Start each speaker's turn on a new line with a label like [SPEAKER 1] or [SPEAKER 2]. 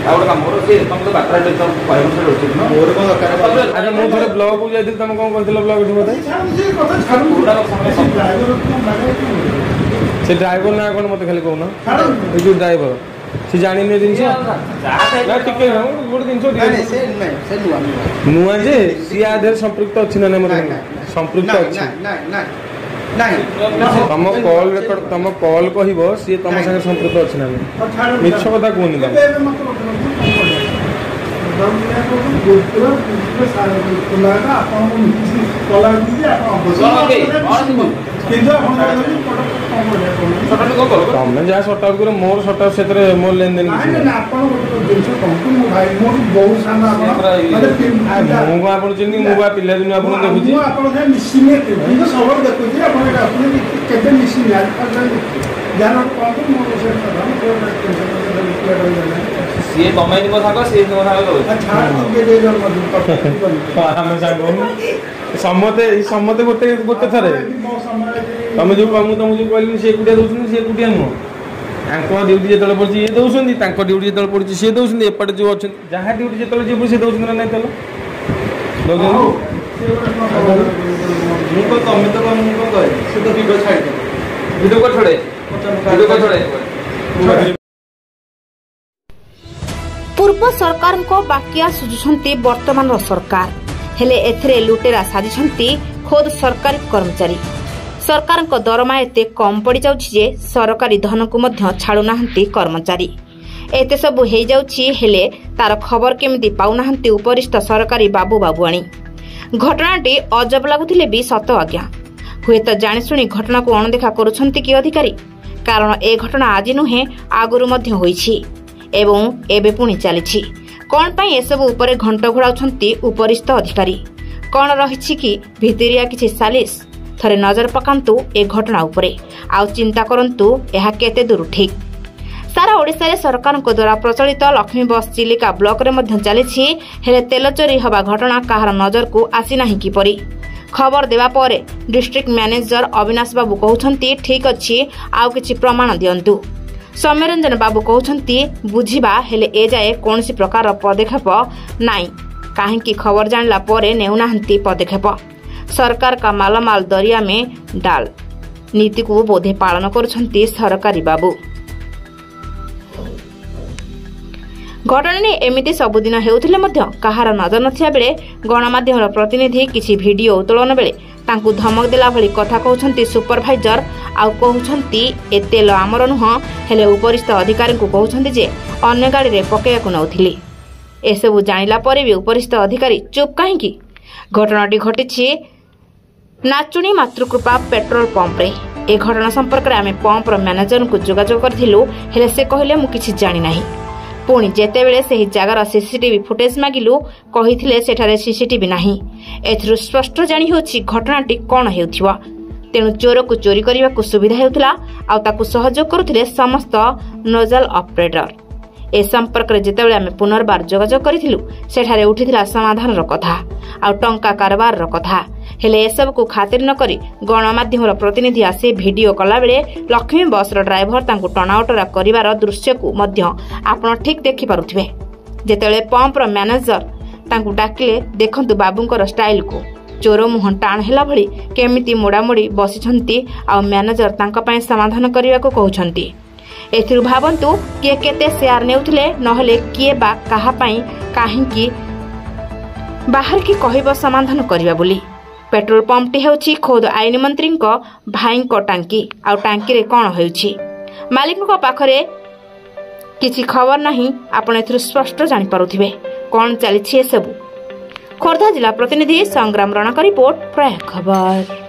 [SPEAKER 1] गोटे काम करो से तुम तो बात्रा दे तुम पाइब से उचित न मोर को दरकार अच्छा मो थोड़े ब्लॉग को जाई तुम कोन कहथिलो ब्लॉग उठी मते पूरा से ड्राइवर ना कोन मते खाली कहू ना ए जो ड्राइवर से जानि ने दिन से ना टिके गोटे दिन से नुआ जे सी आधे संपृक्त अछि ना मते संपृक्त अछि तुम कॉल रेकर्ड तुम कॉल कहब सी तुम संगे संपृक्त अच्छे ना मिछ कथा कहनी तुम जहाँ सर्ट आउट कर मोर सर्ट आउट से मोर लेन देन मुझे चिन्ह मुझे पिला दिन आप सी कमाई साग सी समते समते गोटे गोटे थे तुम जो तुमको जो कहली सी एकुटिया दौरान सी एकुटिया नुह ड्यूटी जो पड़ी ये दौरान ड्यूटी जो पड़ी सी दौरान एपटे जो अच्छे जहाँ ड्यूटी जो जी सी दौरान ना नहीं तेल तुम तो सी तो वीडियो छाड़ वीडियो को छोड़े
[SPEAKER 2] पूर्व सरकार को बाकिया सुझुछंती वर्तमान सरकार हेले एथरे लुटेरा साजिछंती खोद सरकारी कर्मचारी सरकार को दरमा एते कम पड़ी जाउछि जे सरकारी धन को मध्य छाड़ू नाहंती कर्मचारी एते सब हेई जाउछि हेले तार खबर केमिति पाउ नाहंती उपरिष्ठ सरकारी बाबू बाबुआणी घटनाटी अजब लागुथिले भी सत आज्ञा हुए तो जाणीशुणी घटना को अणदेखा करुछंती कि अधिकारी कारण ए घटना आज नुहे आगुरु मध्य होईछि एवं एबे पुणी चली कौन पाई एसबू उपरे घंट घोड़ाउछंती उपरिस्थ अधिकारी कौन रही कि भितरिया किछि सालिस थरे नजर पकांतु ए घटना उपरे आउ चिंता करंतु एहा केते दूर ठीक सारा ओडिसा रे सरकार को द्वारा प्रचलित लक्ष्मी बस चिलिका ब्लॉक रे मध्य चली हेले तेल चोरी हवा घटना कहार नजर को आसी नाही किपरि खबर देवा परे डिस्ट्रिक्ट मैनेजर अविनाश बाबू कहउछंती ठीक अछि आउ किछि प्रमाण दियंतु सौम्यरंजन बाबू कहउछंती बुझिबा हेले ए जाए कोनसी प्रकार पदक्षेप नाई काहेकि खबर जानला परे नेउनाहंती पदक्षेप सरकार का मालमाल दरिया में डाल नीति को बोधे पालन करुछंती सरकारी बाबू घटना ने एमिति सबुदिन हेउथिले मध्य कहार नजर नथिया बेले गणमाध्यम प्रतिनिधि किछि वीडियो उत्तोलन बेले तांकु धमक देला भली कथा कहउछंती सुपरवाइजर आउ कहउछंती ए तेल आमर नुह हेले उपरिस्थ अधिकारी को कहउछंती जे अन्य गाड़ी रे पकेया को नउथिली एसबु जानिला परे भी उपरिस्थ अधिकारी चुप काहेकि घटनाटी घटिछि नाचुणी मातृकृपा पेट्रोल पंप रे ए घटना संपर्क रे आमे पंप रो मैनेजर को जोगाजोग करथिलु हेले से कहले मु किछि जानि नाही पुणी जेते बेले सही जगार सीसीटीवी फुटेज मागिलु कहिथिले सेठारे सीसीटीवी नाही एथरु स्पष्ट जानि होछि घटनाटी कोन हेउथिबा तेणु चोर को चोरी करने को सुविधा हेउथिला आ ताकु सहयोग करुथिले समस्त नोजल ऑपरेटर ए संपर्क रे जेते बेले आमे पुनर्बार जोगाजोग करिथिलु सेठारे उठिथिला समाधान रो कथा आ टंका कारबार रो कथा हेले ए सब को खातिर न करी गणमाध्यम प्रतिनिधि आसे वीडियो कला बेले लक्ष्मी बस रो ड्राइवर तांकु टनाउटरा करिवार दृश्य को मध्य आपण ठीक देखि पारुथिबे जेतेले पंप रो मैनेजर तांकु डाकिले देखंतु बाबूंकर स्टाइल को चोर मुह टाण हेला भली केमिति मोड़ामोड़ी बसिछंती आ मैनेजर तांका पय समाधान करिवा को कहउछंती एथिरु भाबंतु किए केते शेयर नेउथिले नहले किए बा काहा पय काहेकि बाहर की कहबो समाधान करिवा बोली पेट्रोल पंप टी हेउछि खोद आईन मंत्री को भाई को टांकी आ टांकी रे कोन हेउछि मालिक को पाखरे किछि खबर नाही आपण एथिरु स्पष्ट जानि पारुथिबे कोन चली छि ए सब खोर्धा जिला प्रतिनिधि संग्राम रणक रिपोर्ट प्रयाग खबर।